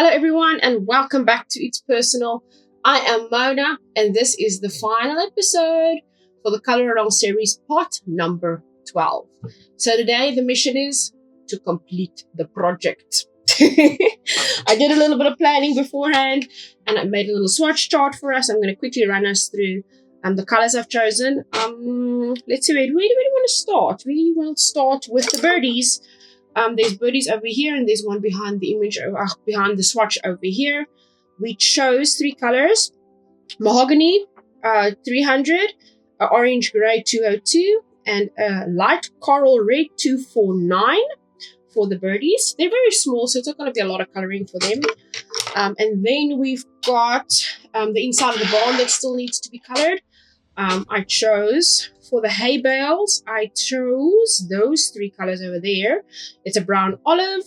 Hello everyone and welcome back to It's Personal. I am Mona and this is the final episode for the Kalour series part number 12. So today the mission is to complete the project. I did a little bit of planning beforehand and I made a little swatch chart for us. I'm going to quickly run us through the colors I've chosen. Let's see, where do we want to start? We will start with the birdies. There's birdies over here and there's one behind the image, behind the swatch over here. We chose three colors: mahogany 300, orange gray 202, and light coral red 249 for the birdies. They're very small, so it's not going to be a lot of coloring for them. And then we've got the inside of the barn that still needs to be colored. I chose for the hay bales, I chose those three colors over there. It's a brown olive,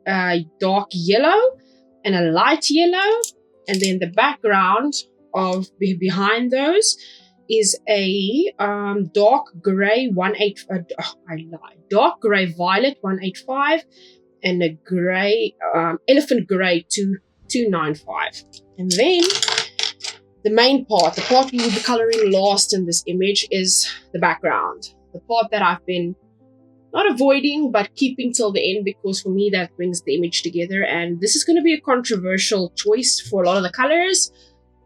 a dark yellow, and a light yellow. And then the background of behind those is a dark gray dark gray violet 185 and a gray elephant gray 295. And then the main part, the part we will be coloring last in this image, is the background. The part that I've been not avoiding, but keeping till the end, because for me that brings the image together. And this is going to be a controversial choice for a lot of the colors,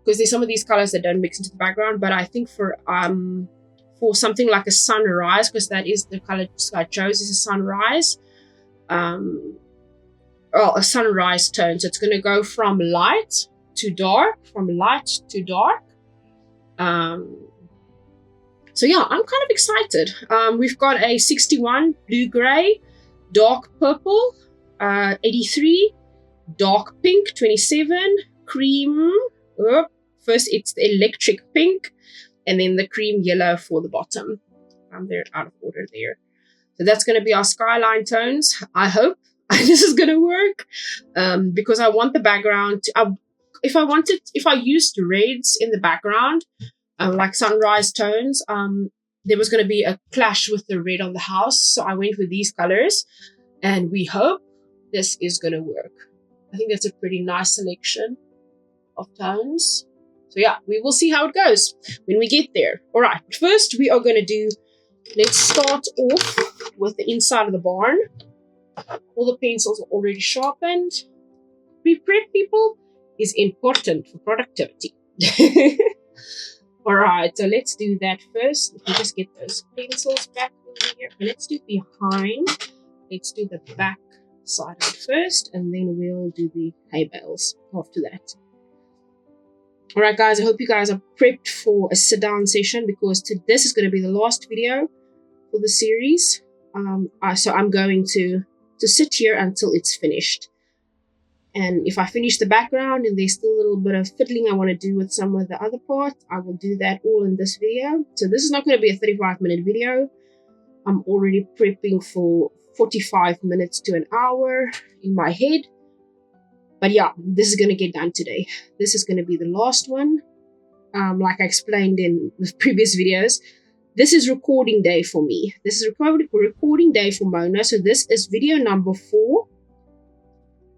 because there's some of these colors that don't mix into the background. But I think for something like a sunrise, because that is the color I chose, is a sunrise. A sunrise tone. So it's going to go from light to dark, from light to dark. So yeah, I'm kind of excited. We've got a 61 blue gray, dark purple 83, dark pink 27, cream, first it's the electric pink, and then the cream yellow for the bottom. They're out of order there. So that's going to be our skyline tones. I hope this is going to work, because I want the background to, if I used reds in the background, like sunrise tones, there was going to be a clash with the red on the house. So I went with these colors, and we hope this is going to work. I think that's a pretty nice selection of tones. So yeah, we will see how it goes when we get there. All right, first we are going to let's start off with the inside of the barn. All the pencils are already sharpened. Pre-prep, people, is important for productivity. All right, so let's do that first. Let me just get those pencils back over here. Let's do behind. Let's do the back side of it first, and then we'll do the hay bales after that. All right, guys, I hope you guys are prepped for a sit-down session, because this is going to be the last video for the series. So I'm going to sit here until it's finished. And if I finish the background and there's still a little bit of fiddling I want to do with some of the other parts, I will do that all in this video. So this is not going to be a 35-minute video. I'm already prepping for 45 minutes to an hour in my head. But yeah, this is going to get done today. This is going to be the last one. Like I explained in the previous videos, this is recording day for me. This is recording day for Mona. So this is video number 4.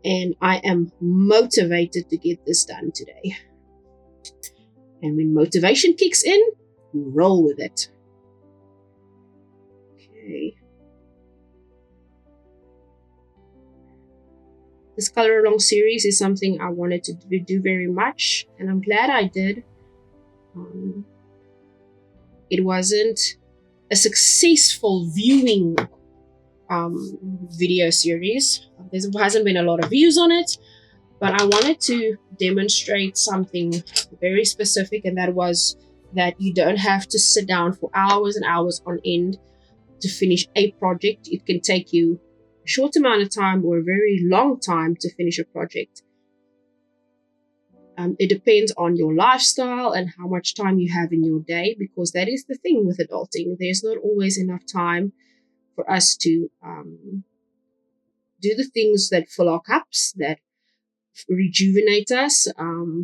And I am motivated to get this done today. And when motivation kicks in, you roll with it. Okay. This color along series is something I wanted to do very much, and I'm glad I did. It wasn't a successful viewing video series. There hasn't been a lot of views on it, but I wanted to demonstrate something very specific, and that was that you don't have to sit down for hours and hours on end to finish a project. It can take you a short amount of time or a very long time to finish a project. It depends on your lifestyle and how much time you have in your day, because that is the thing with adulting. There's not always enough time for us to do the things that fill our cups, that rejuvenate us,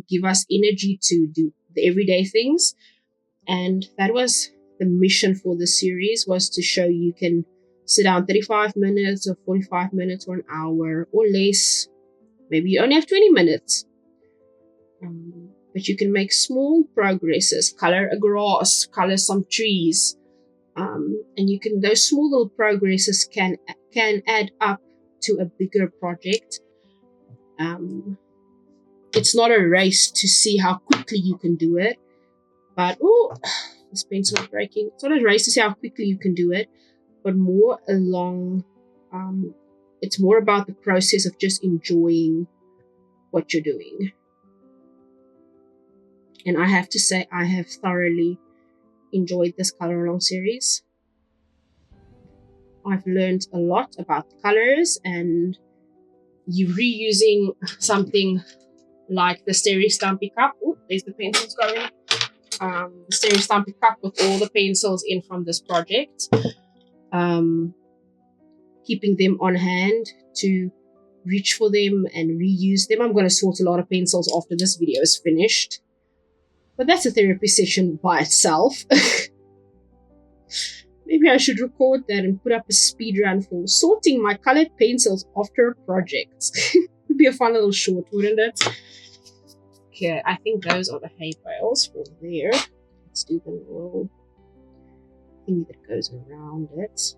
give us energy to do the everyday things. And that was the mission for the series, was to show you can sit down 35 minutes or 45 minutes or an hour or less maybe you only have 20 minutes. But you can make small progresses, color a grass, color some trees. And you can, those small little progresses can add up to a bigger project. It's not a race to see how quickly you can do it, but oh, this pen's not breaking. It's not a race to see how quickly you can do it, but more along, it's more about the process of just enjoying what you're doing. And I have to say, I have thoroughly enjoyed this color along series. I've learned a lot about the colors, and you reusing something like the Stereo Stampy cup. Oh, there's the pencils going. The Stereo Stampy cup with all the pencils in from this project. Keeping them on hand to reach for them and reuse them. I'm going to sort a lot of pencils after this video is finished. But that's a therapy session by itself. Maybe I should record that and put up a speed run for sorting my colored pencils after a project. Would be a fun little short, wouldn't it? Okay, I think those are the hay bales for there. Let's do the little thing that goes around it.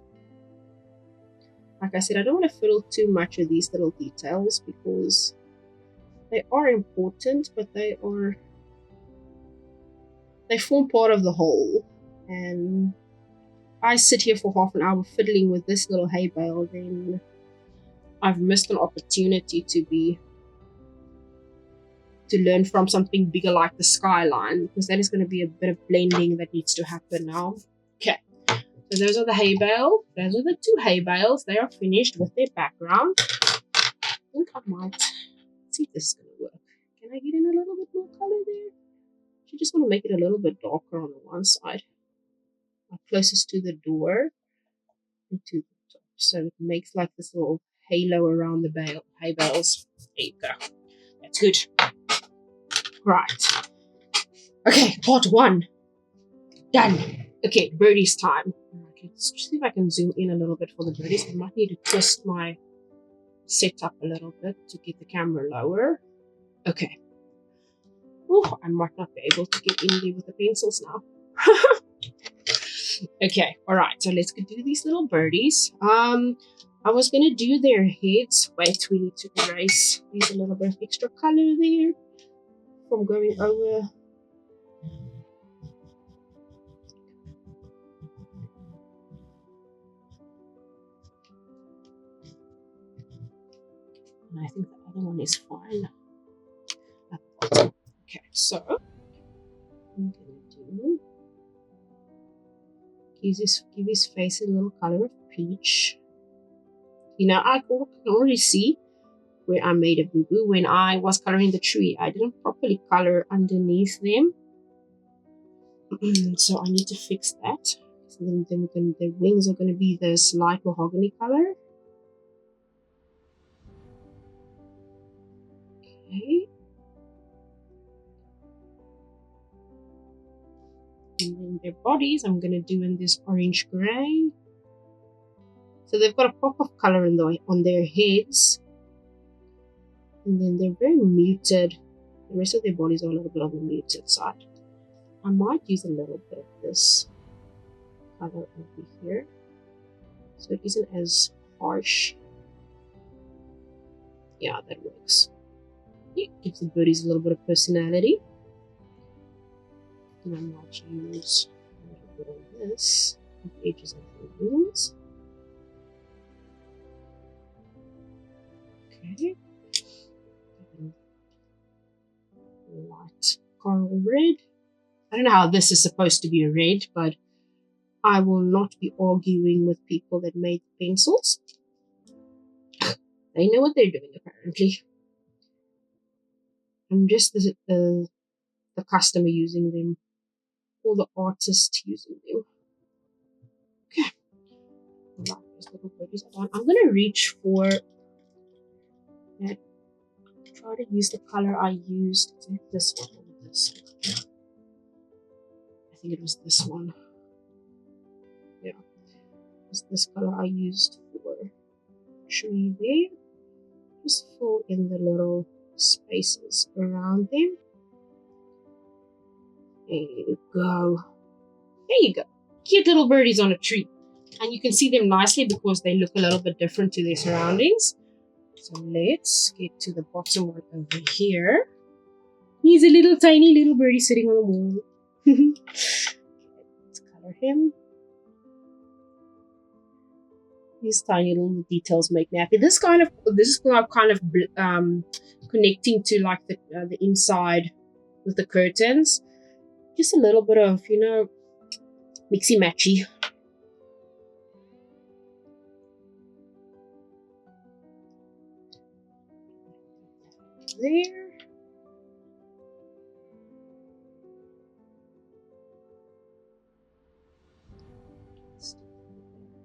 Like I said, I don't want to fiddle too much with these little details because they are important, but they form part of the whole. And I sit here for half an hour fiddling with this little hay bale, then I've missed an opportunity to learn from something bigger like the skyline, because that is going to be a bit of blending that needs to happen now. Okay, so those are the hay bale. Those are the two hay bales. They are finished with their background. I think I might see if this is going to work. Can I get in a little bit more color there? I just want to make it a little bit darker on the one side, closest to the door and to the top, so it makes like this little halo around the hay bales. There you go. That's good. Right. Okay, part one done. Okay, birdies time. Okay, let's see if I can zoom in a little bit for the birdies. I might need to twist my setup a little bit to get the camera lower. Okay. Oh, I might not be able to get in there with the pencils now. Okay, all right, so let's go do these little birdies. I was gonna do their heads. Wait, we need to erase. Use a little bit of extra color there from going over. And I think the other one is fine. Okay, so I'm gonna do give his face a little color of peach. You know, I can already see where I made a boo-boo. When I was coloring the tree, I didn't properly color underneath them. So I need to fix that. So then the wings are going to be this light mahogany color. Okay. And then their bodies I'm going to do in this orange gray. So they've got a pop of color on their heads. And then they're very muted. The rest of their bodies are a little bit on the muted side. I might use a little bit of this color over here, so it isn't as harsh. Yeah, that works. Yeah, gives the birdies a little bit of personality. And I might use a little bit of this on the edges of the wings. Okay. Light coral red. I don't know how this is supposed to be a red, but I will not be arguing with people that made pencils. They know what they're doing, apparently. I'm just the customer using them, or the artist using them. Okay. Right, those little birdies are on. I'm going to reach for that. Try to use the color I used. I think this one or this. I think it was this one. Yeah. It was this color I used for tree there. Just fill in the little spaces around them. There you go. There you go. Cute little birdies on a tree. And you can see them nicely because they look a little bit different to their surroundings. So let's get to the bottom one over here. He's a little tiny little birdie sitting on the wall. Let's color him. These tiny little details make me happy. This is now kind of connecting to like the inside with the curtains. Just a little bit of, you know, mixy matchy. There.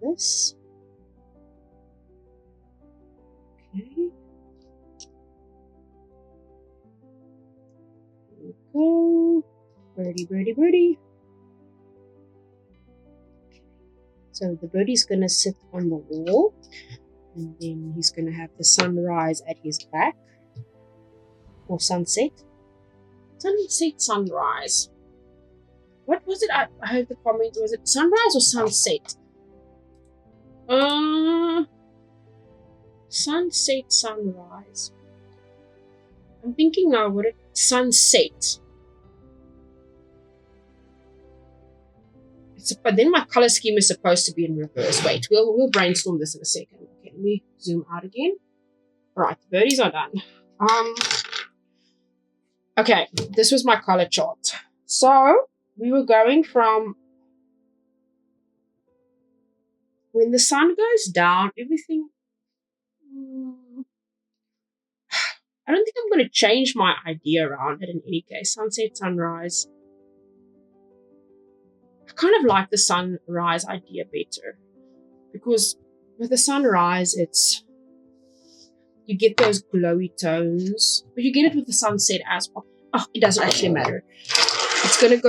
This. Okay. There we go. Birdie, birdie, birdie. Okay. So the birdie's gonna sit on the wall, and then he's gonna have the sunrise at his back. Or sunset. Sunset, sunrise. What was it? I heard the comment. Was it sunrise or sunset? Sunset, sunrise. I'm thinking now, what it sunset. But then my color scheme is supposed to be in reverse. Wait, we'll brainstorm this in a second. Okay, let me zoom out again. Alright, the birdies are done. Okay, this was my color chart. So we were going from when the sun goes down, everything. I don't think I'm going to change my idea around it in any case. Sunset, sunrise. I kind of like the sunrise idea better because with the sunrise, you get those glowy tones, but you get it with the sunset as well. Oh, it doesn't actually matter. It's going to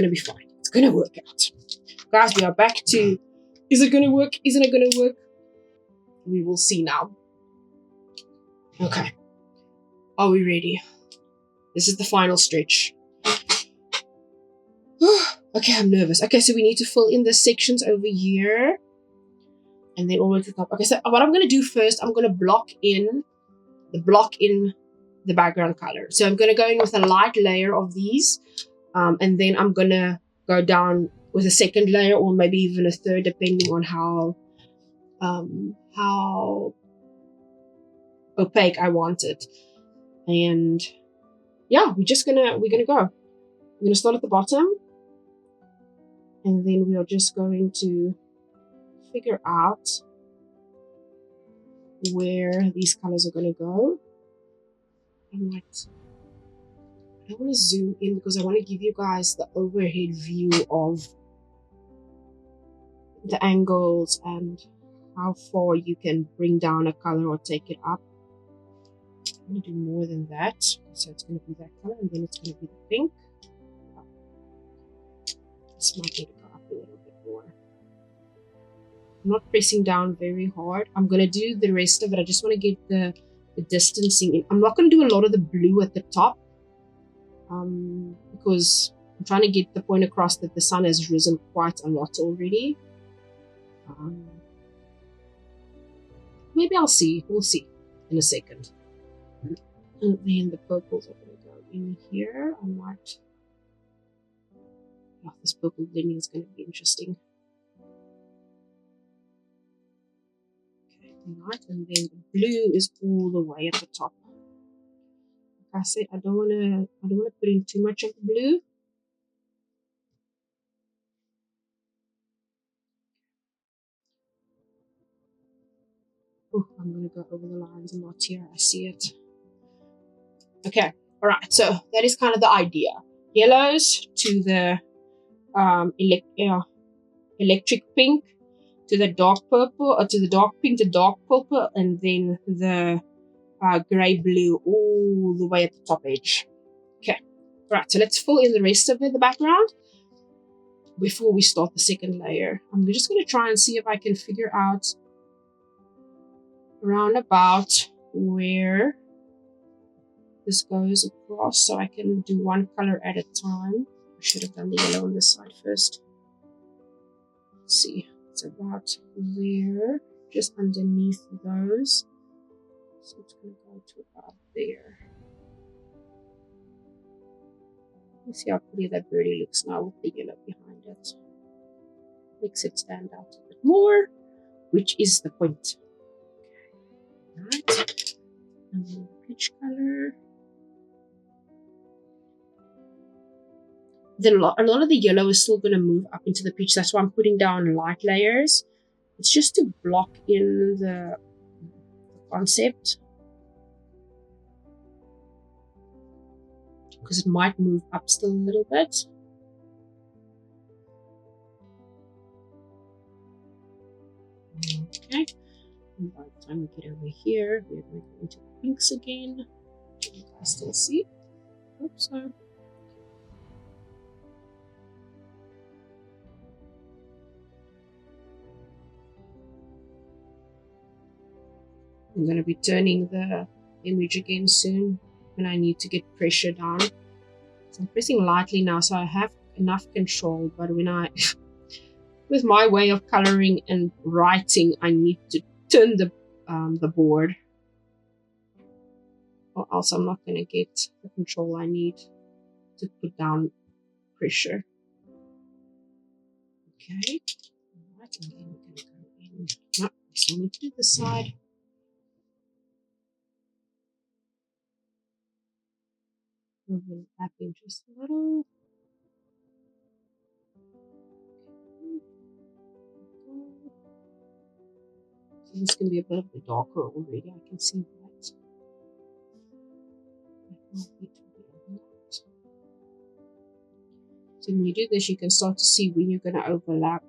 be fine. It's going to work out. Guys, we are back to, is it going to work? Isn't it going to work? We will see now. Okay. Are we ready? This is the final stretch. Okay, I'm nervous. Okay, so we need to fill in the sections over here. And then all the way to the top. Okay, so what I'm going to do first, I'm going to block in the background color. So I'm going to go in with a light layer of these. And then I'm going to go down with a second layer or maybe even a third, depending on how opaque I want it. And yeah, we're gonna go. We're gonna start at the bottom, and then we are just going to figure out where these colors are gonna go. I don't want to zoom in because I want to give you guys the overhead view of the angles and how far you can bring down a color or take it up. I'm going to do more than that. So it's going to be that color and then it's going to be the pink. This might need to go up a little bit more. I'm not pressing down very hard. I'm going to do the rest of it. I just want to get the distancing in. I'm not going to do a lot of the blue at the top because I'm trying to get the point across that the sun has risen quite a lot already. Maybe I'll see. We'll see in a second. And then the purples are going to go in here. I might. Oh, this purple blending is going to be interesting. Okay, right, and then the blue is all the way at the top. Like I said, I don't want to put in too much of the blue. Oh, I'm going to go over the lines a lot here. I see it. Okay, all right. So that is kind of the idea. Yellows to the electric pink, to the dark purple, or to the dark pink, the dark purple, and then the grey blue all the way at the top edge. Okay, all right. So let's fill in the rest of the background before we start the second layer. I'm just going to try and see if I can figure out around about where this goes across, so I can do one color at a time. I should have done the yellow on this side first. Let's see, it's about there, just underneath those. So it's going to go to about there. You see how pretty that birdie looks now with the yellow behind it. Makes it stand out a bit more, which is the point. Okay. Right. And then peach color. Then a lot of the yellow is still going to move up into the peach. That's why I'm putting down light layers. It's just to block in the concept, because it might move up still a little bit. Okay. And by the time we get over here, we're going to go into the pinks again. You guys still see? Hope so. I'm going to be turning the image again soon when I need to get pressure down. So I'm pressing lightly now, so I have enough control, but when I with my way of coloring and writing, I need to turn the board, or else I'm not going to get the control I need to put down pressure. Okay, all right, and then we're going to go in. No, we still need to do the side. Overlapping just a little. So this can be a bit darker already. I can see that. So when you do this, you can start to see when you're going to overlap.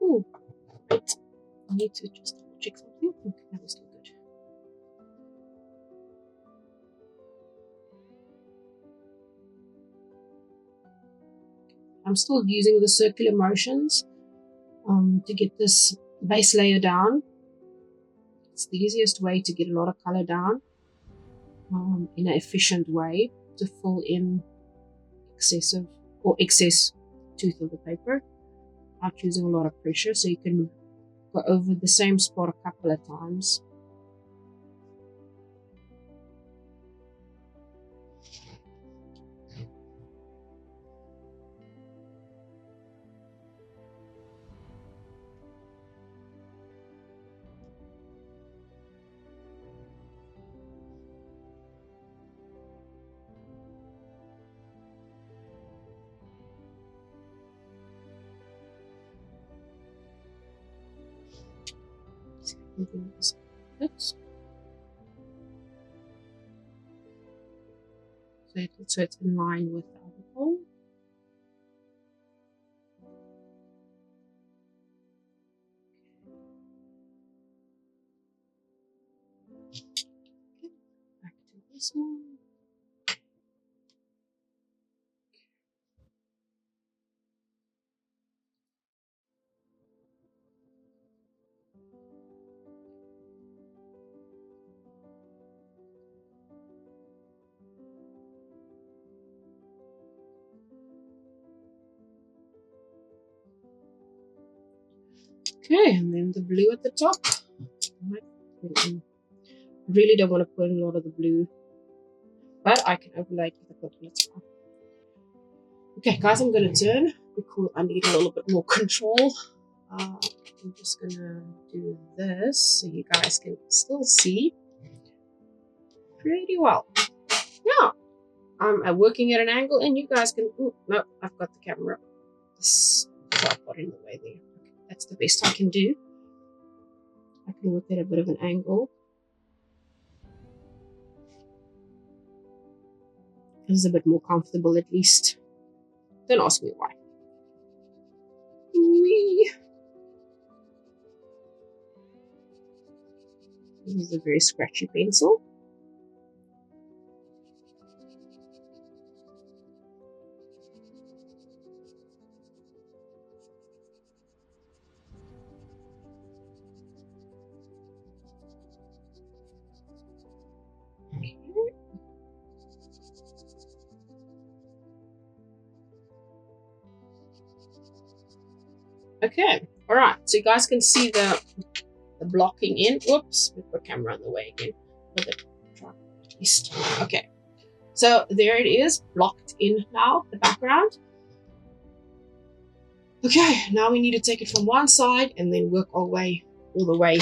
Oh, right. I need to just check something. Okay, that was still good. I'm still using the circular motions to get this base layer down. It's the easiest way to get a lot of color down in an efficient way to fill in excess tooth of the paper without using a lot of pressure, so you can go over the same spot a couple of times. So it's in line with the other hole. Okay, back to this one. Okay, and then the blue at the top. I really don't want to put in a lot of the blue, but I can overlay it with the purple. It's fine. Okay, guys, I'm going to turn because I need a little bit more control. I'm just going to do this so you guys can still see pretty well. Now, I'm working at an angle and you guys can... Oh, no, I've got the camera. This tripod in the way there. Okay, That's the best I can do. I can work at a bit of an angle. Feels a bit more comfortable at least. Don't ask me why. Whee! This is a very scratchy pencil. Okay, all right. So you guys can see the blocking in. Whoops, we put camera on the way again. With the tripod at least. Okay, so there it is, blocked in now, the background. Okay, now we need to take it from one side and then work our way all the way.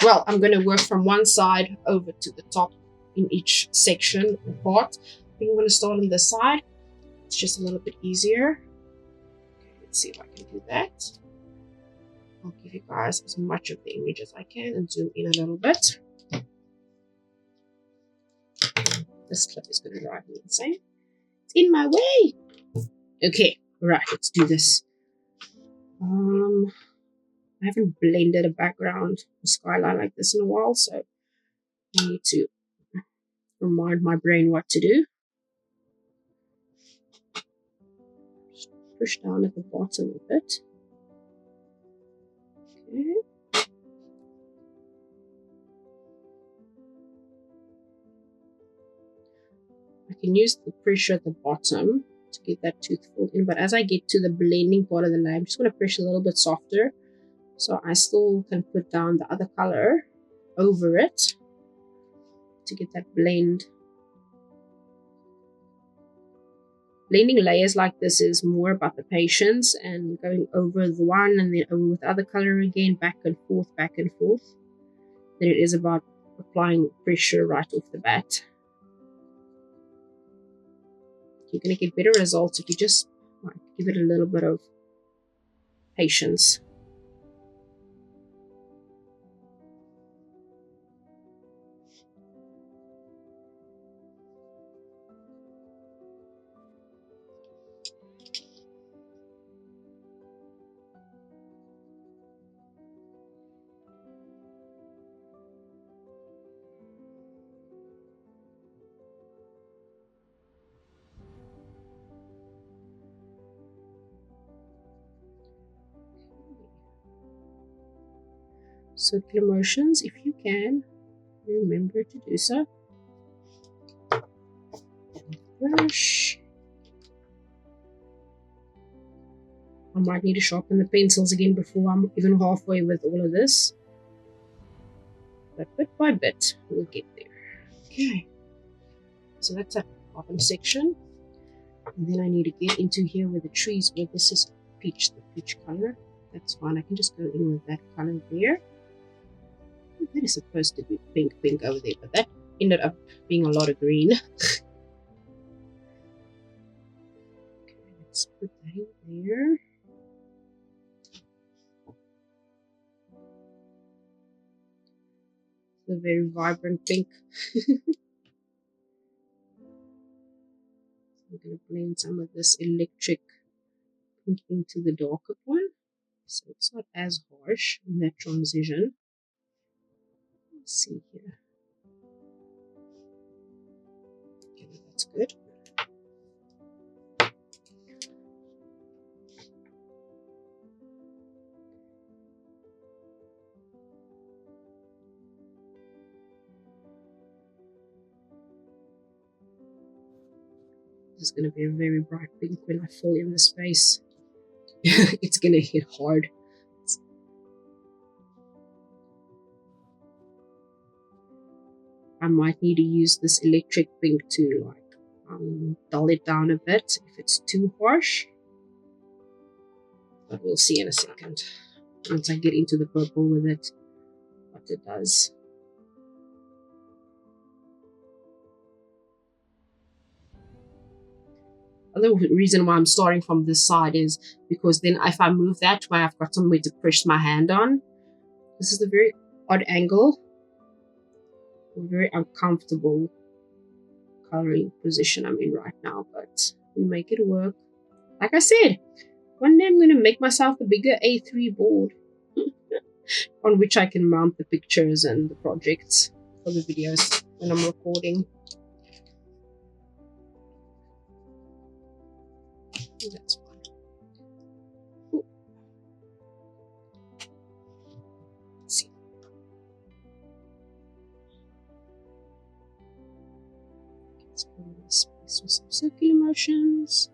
Well, I'm going to work from one side over to the top in each section or part. I think I'm going to start on this side. It's just a little bit easier. Okay, let's see if I can do that. I'll give you guys as much of the image as I can and zoom in a little bit. This clip is going to drive me insane. It's in my way. Okay, right, let's do this. I haven't blended a background skyline like this in a while, so I need to remind my brain what to do. Just push down at the bottom a bit. Okay. I can use the pressure at the bottom to get that tooth filled in, but as I get to the blending part of the line, I'm just going to press a little bit softer so I still can put down the other color over it to get that blend. Blending layers like this is more about the patience and going over the one and then over with other color again, back and forth, than it is about applying pressure right off the bat. You're going to get better results if you just give it a little bit of patience. Circular motions, if you can, remember to do so. Brush. I might need to sharpen the pencils again before I'm even halfway with all of this. But bit by bit, we'll get there. Okay. So that's that bottom section. And then I need to get into here where the trees, where this is peach, the peach color. That's fine. I can just go in with that color there. That is supposed to be pink over there, but that ended up being a lot of green. Okay, let's put that in there. It's a very vibrant pink. I'm going to blend some of this electric pink into the darker one, so it's not as harsh in that transition. Let's see here. Okay, that's good. This is going to be a very bright pink when I fill in the space. It's going to hit hard. I might need to use this electric pink to dull it down a bit if it's too harsh. But we'll see in a second. Once I get into the purple with it, what it does. other reason why I'm starting from this side is because then if I move that way, I've got somewhere to push my hand on. This is a very odd angle, a very uncomfortable coloring position I'm in right now, but we make it work. Like I said, one day I'm going to make myself a bigger A3 board on which I can mount the pictures and the projects for the videos when I'm recording. That's fine. Ooh. Let's see. Let's put in this space with some circular motions.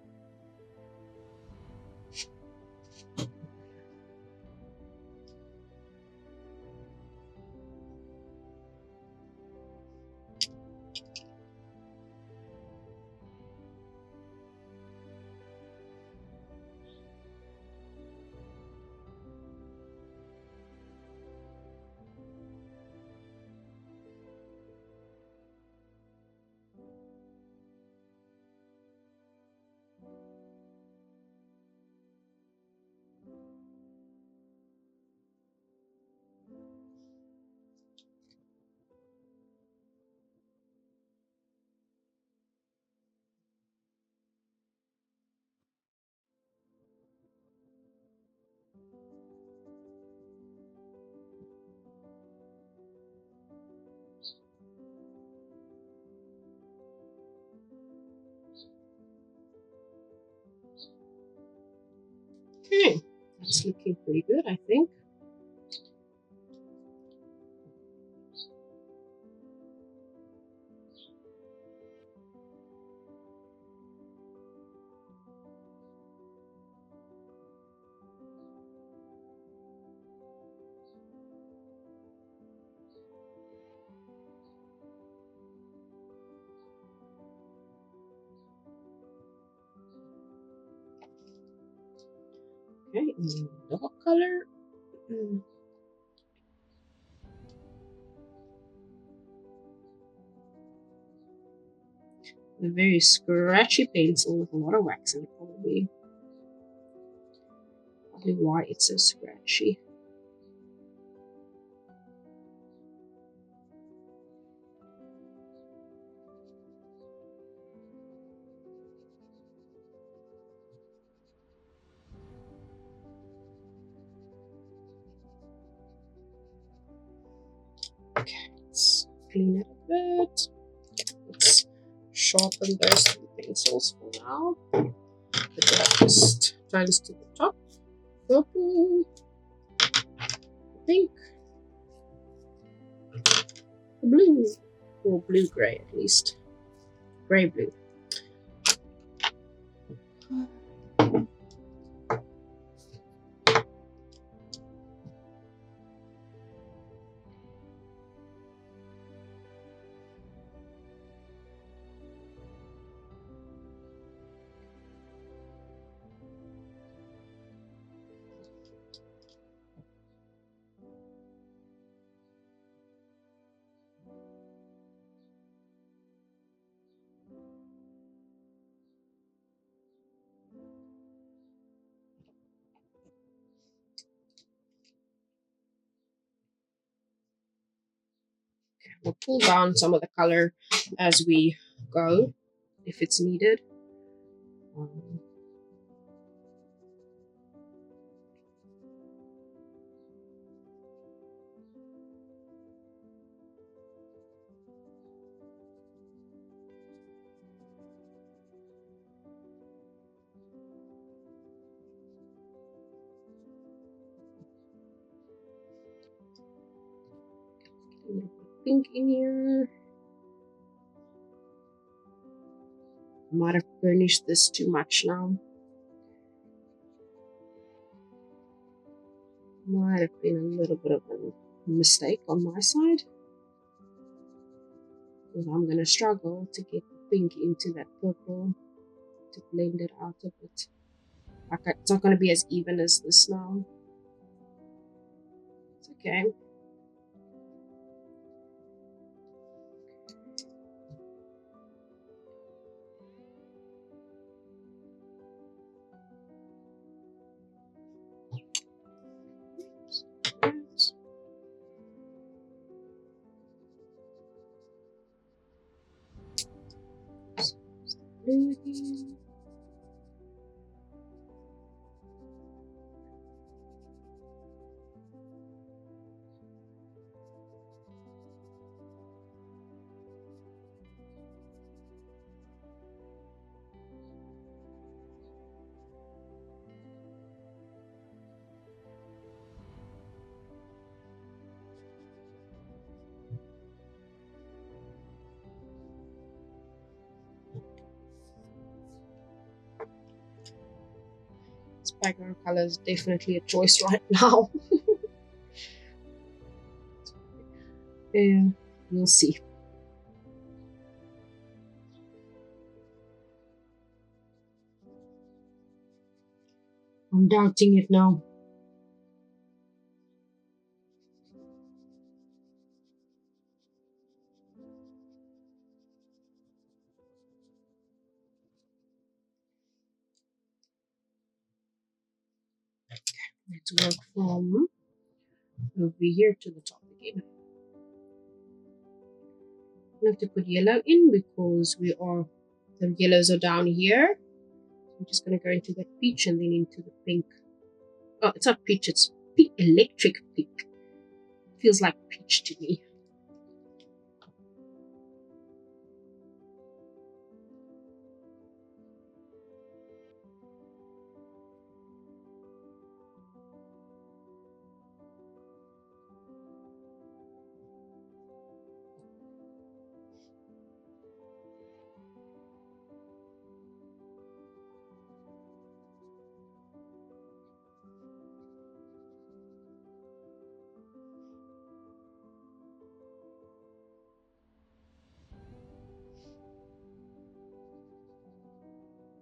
Okay, that's looking pretty good, I think. Okay, and then dark color. A very scratchy pencil with a lot of wax in it, probably. Probably why it's so scratchy. Okay, let's clean it a bit. Let's sharpen those two pencils for now. The darkest tones to the top. Purple, pink, blue, or blue-gray at least. Gray-blue. We'll pull down some of the color as we go, if it's needed. A little bit of pink in here. Might have burnished this too much now. Might have been a little bit of a mistake on my side. Because I'm going to struggle to get the pink into that purple to blend it out a bit. It's not going to be as even as this now. It's okay. blue again. This background color is definitely a choice right now. Yeah, we'll see. I'm doubting it now. Let's work from over here to the top again. I have to put yellow in because the yellows are down here. I'm just going to go into that peach and then into the pink. Oh, it's not peach, it's pink, electric pink. Feels like peach to me.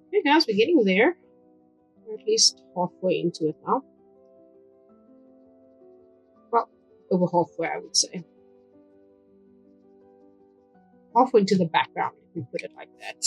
Okay guys, we're getting there. We're at least halfway into it now. Well, over halfway I would say. Halfway into the background, if we put it like that.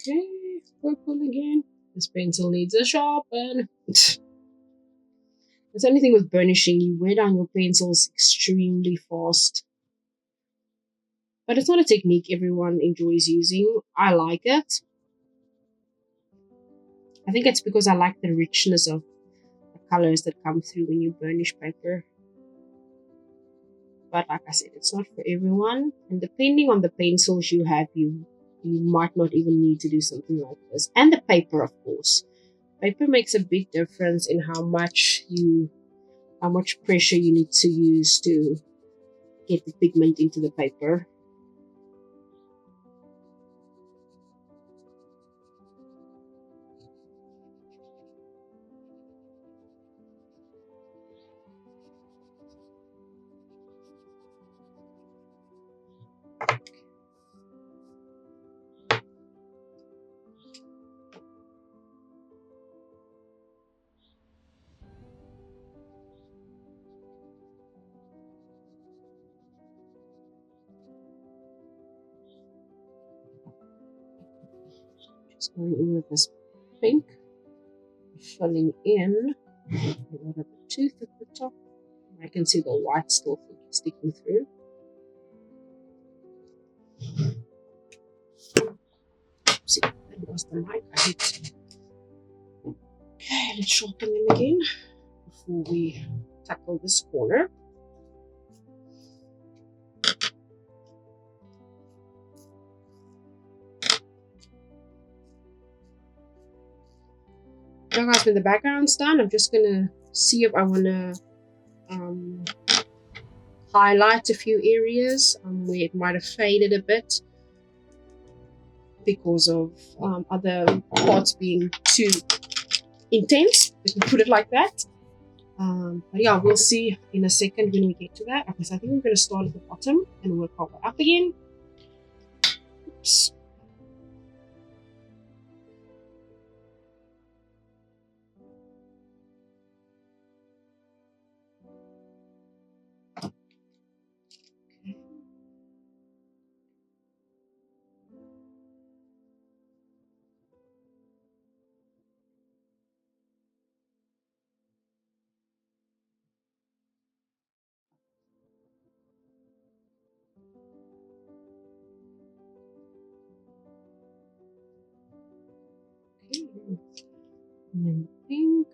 Okay, purple again. This pencil needs a sharpen. It's anything with burnishing, you wear down your pencils extremely fast. But it's not a technique everyone enjoys using. I like it. I think it's because I like the richness of the colors that come through when you burnish paper. But like I said, it's not for everyone. And depending on the pencils you have, you might not even need to do something like this. And the paper, of course. Paper makes a big difference in how much pressure you need to use to get the pigment into the paper. Just going in with this pink, filling in a lot of the tooth at the top. I can see the white still sticking through. See, that was the mic I hit. Okay, let's sharpen them again before we tackle this corner. Now guys, when the background's done, I'm just gonna see if I wanna highlight a few areas where it might have faded a bit because of other parts being too intense, if we put it like that. But yeah, we'll see in a second when we get to that. Okay, so I think we're going to start at the bottom and work our way up again. Oops. Okay. And then pink.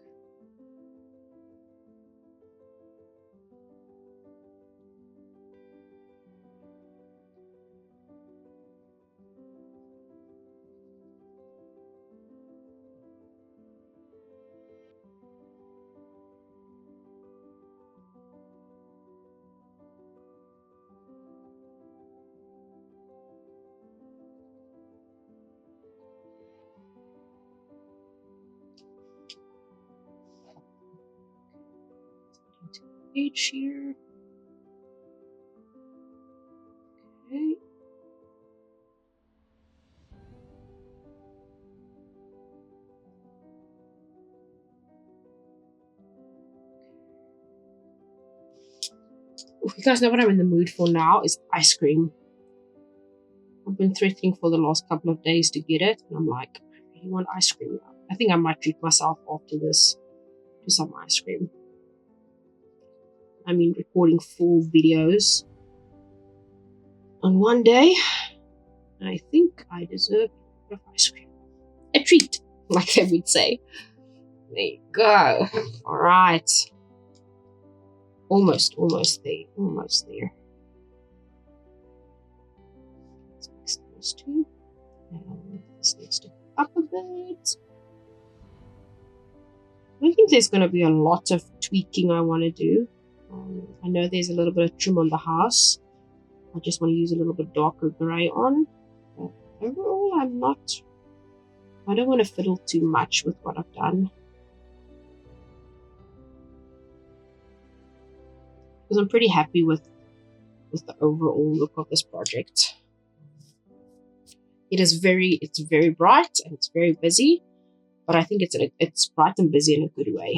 Page here. Okay. If you guys know what I'm in the mood for now is ice cream. I've been threatening for the last couple of days to get it, and I'm like, I really want ice cream now. I think I might treat myself after this to some ice cream. I mean, recording full videos on one day, I think I deserve a bit of ice cream. A treat, like they would say. There you go. All right. Almost there. Almost there. Let's mix those two. And this needs to go up a bit. I think there's going to be a lot of tweaking I want to do. I know there's a little bit of trim on the house. I just want to use a little bit darker grey on. But overall, I don't want to fiddle too much with what I've done. Because I'm pretty happy with the overall look of this project. It's very bright and it's very busy, but I think it's bright and busy in a good way.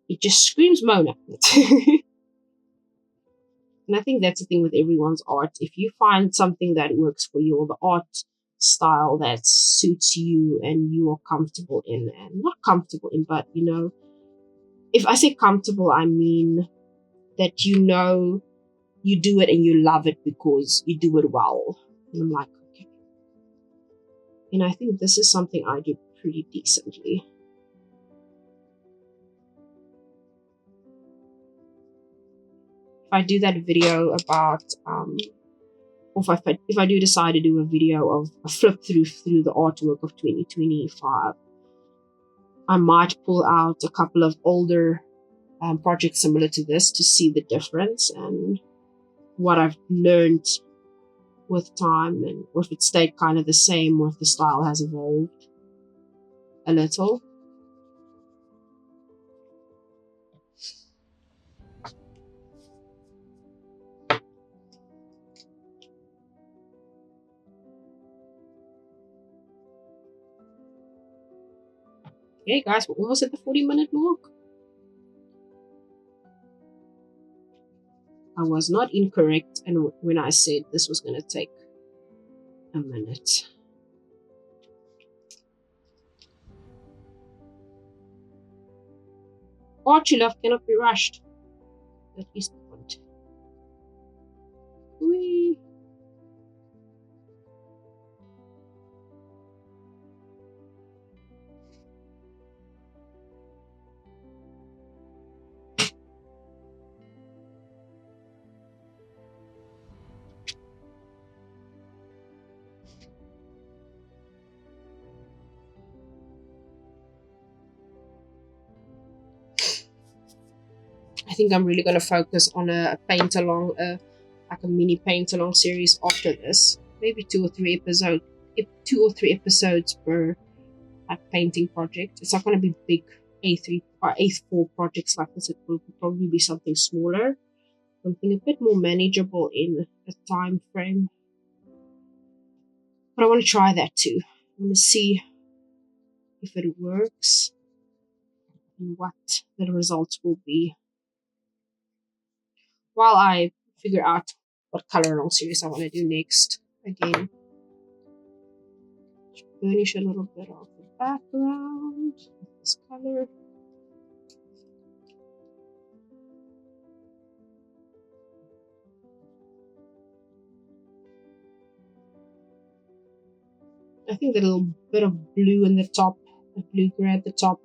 It just screams Mona. And I think that's the thing with everyone's art. If you find something that works for you, or the art style that suits you and you are comfortable in, and not comfortable in, but you know, if I say comfortable, I mean that you know you do it and you love it because you do it well. And I'm like, okay. And I think this is something I do pretty decently. If I do that video about, or if I do decide to do a video of a flip through the artwork of 2025, I might pull out a couple of older projects similar to this to see the difference and what I've learned with time, and if it stayed kind of the same or if the style has evolved a little. Okay guys, we're almost at the 40-minute mark. I was not incorrect and when I said this was going to take a minute. Art you love cannot be rushed. That is the point. Whee. I think I'm really going to focus on a paint along, like a mini paint along series after this. Maybe 2 or 3 episodes per painting project. It's not going to be big A3 or A4 projects like this. It will probably be something smaller, something a bit more manageable in a time frame. But I want to try that too. I want to see if it works and what the results will be while I figure out what color along series I want to do next. Again, burnish a little bit of the background with this color. I think the little bit of blue in the top, the blue gray at the top,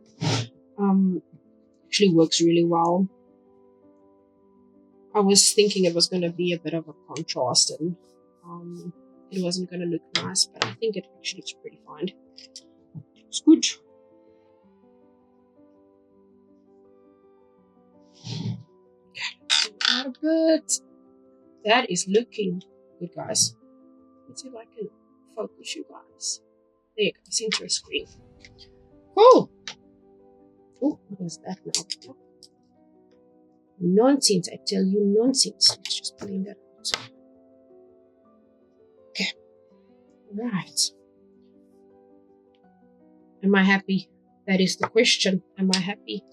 actually works really well. I was thinking it was going to be a bit of a contrast and it wasn't going to look nice, but I think it actually looks pretty fine. It's good. Out a bit. That is looking good, guys. Let's see if I can focus you guys. There you go, center screen. Cool. Oh, what was that now? Nonsense, I tell you, nonsense. Let's just blend that out. Okay. Right. Am I happy? That is the question. Am I happy?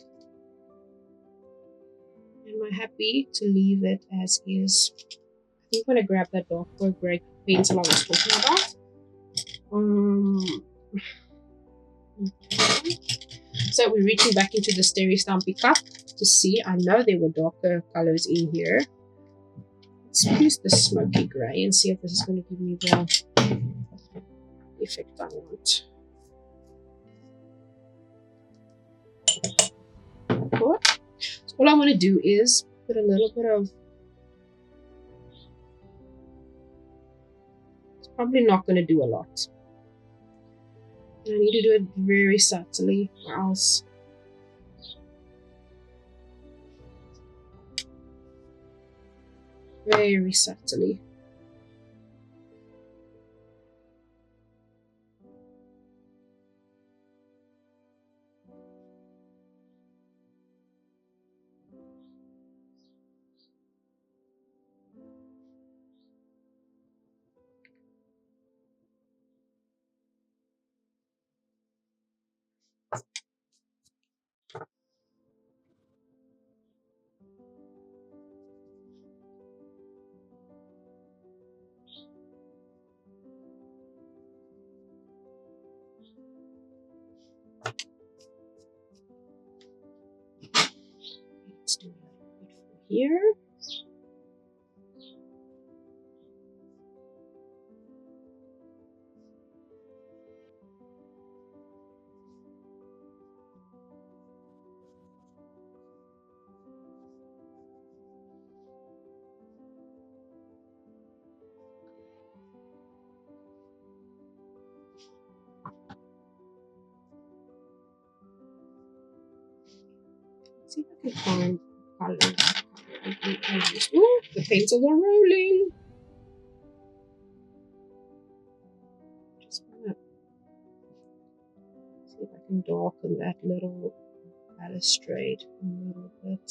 Am I happy to leave it as is? I think I'm going to grab that darker gray pencil I was talking about. Okay. So we're reaching back into the Starry Stampy cup to see. I know there were darker colors in here. Let's use the smoky gray and see if this is going to give me the effect I want. Cool. So all I want to do is put a little bit of, it's probably not going to do a lot. And I need to do it very subtly or else very subtly. Let's do a little bit from here. Let's see if I can find color. Ooh, the pencils are rolling. Just gonna see if I can darken that little balustrade a little bit.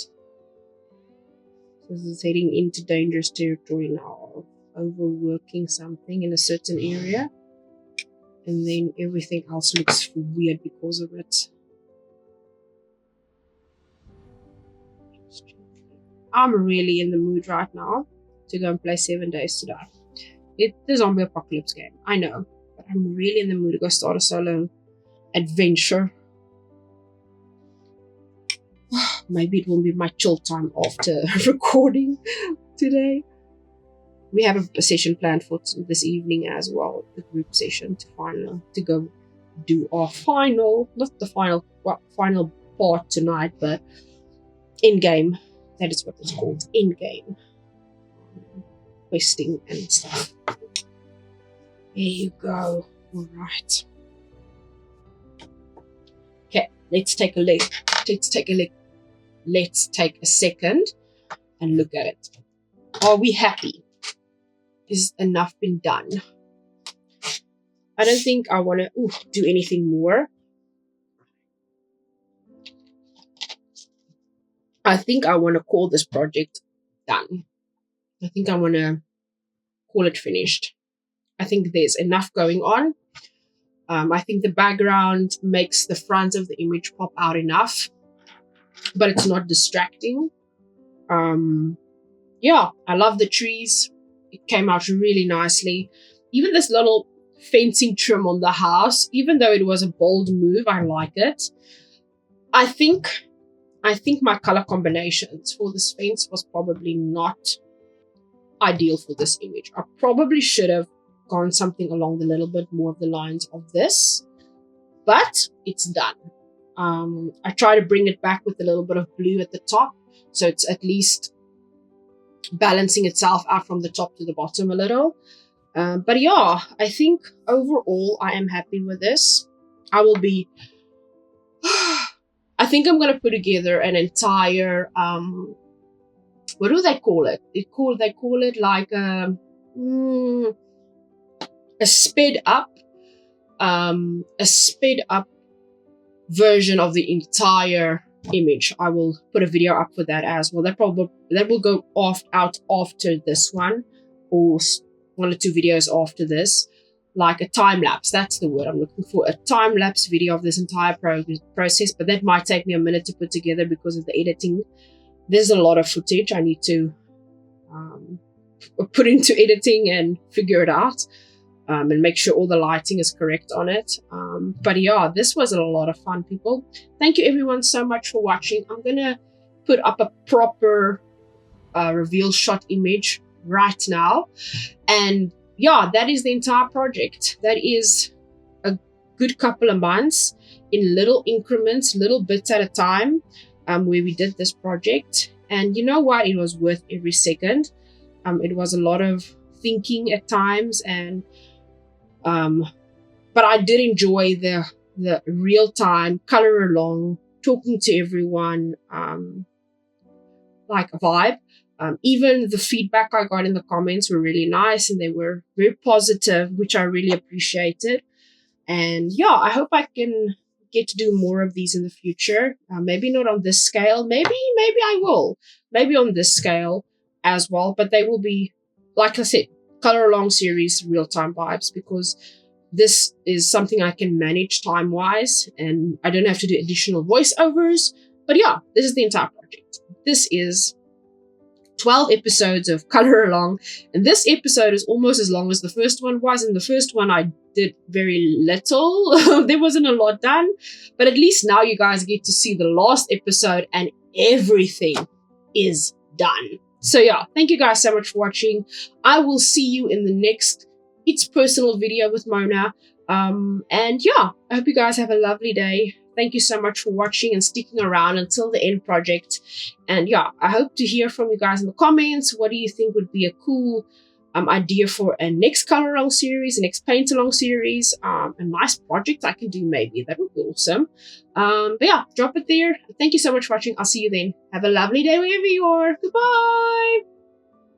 So this is heading into dangerous territory now of overworking something in a certain area, and then everything else looks weird because of it. I'm really in the mood right now to go and play 7 Days to Die. It's the zombie apocalypse game, I know, but I'm really in the mood to go start a solo adventure. Maybe it will be my chill time after recording today. We have a session planned for this evening as well, the group session to go do our final, not the final part tonight, but in game. That is what it's called, in game questing and stuff. There you go. All right. Okay, let's take a look. Let's take a look. let's take a second and look at it. Are we happy? Is enough been done? I don't think I want to do anything more. I think I want to call this project done. I think I want to call it finished. I think there's enough going on. I think the background makes the front of the image pop out enough, but it's not distracting. Yeah, I love the trees. It came out really nicely. Even this little fencing trim on the house, even though it was a bold move, I like it. I think my color combinations for this fence was probably not ideal for this image. I probably should have gone something along the little bit more of the lines of this, but it's done. I try to bring it back with a little bit of blue at the top, so it's at least balancing itself out from the top to the bottom a little. But yeah, I think overall I am happy with this. I will be I think I'm going to put together an entire what do they call it? They call it like a sped up version of the entire image. I will put a video up for that as well. That will go out after this one, or 1 or 2 videos after this, like a time lapse. That's the word I'm looking for, a time lapse video of this entire process. But that might take me a minute to put together because of the editing. There's a lot of footage I need to put into editing and figure it out, and make sure all the lighting is correct on it. But yeah, this was a lot of fun, people. Thank you everyone so much for watching. I'm gonna put up a proper reveal shot image right now, and yeah, that is the entire project. That is a good couple of months in little increments, little bits at a time, where we did this project. And you know what? It was worth every second. It was a lot of thinking at times, and but I did enjoy the real-time color along, talking to everyone, like a vibe. Even the feedback I got in the comments were really nice, and they were very positive, which I really appreciated. And yeah, I hope I can get to do more of these in the future. Maybe not on this scale. Maybe I will. Maybe on this scale as well. But they will be, like I said, color along series, real-time vibes, because this is something I can manage time-wise, and I don't have to do additional voiceovers. But yeah, this is the entire project. This is 12 episodes of color along, and this episode is almost as long as the first one was. In the first one I did very little. There wasn't a lot done, but at least now you guys get to see the last episode and everything is done. So yeah, thank you guys so much for watching. I will see you in the next It's Personal video with Mona. And yeah, I hope you guys have a lovely day. Thank you so much for watching and sticking around until the end project. And yeah, I hope to hear from you guys in the comments. What do you think would be a cool idea for a next color along series, a next paint along series, a nice project I can do maybe. That would be awesome. But yeah, drop it there. Thank you so much for watching. I'll see you then. Have a lovely day wherever you are. Goodbye.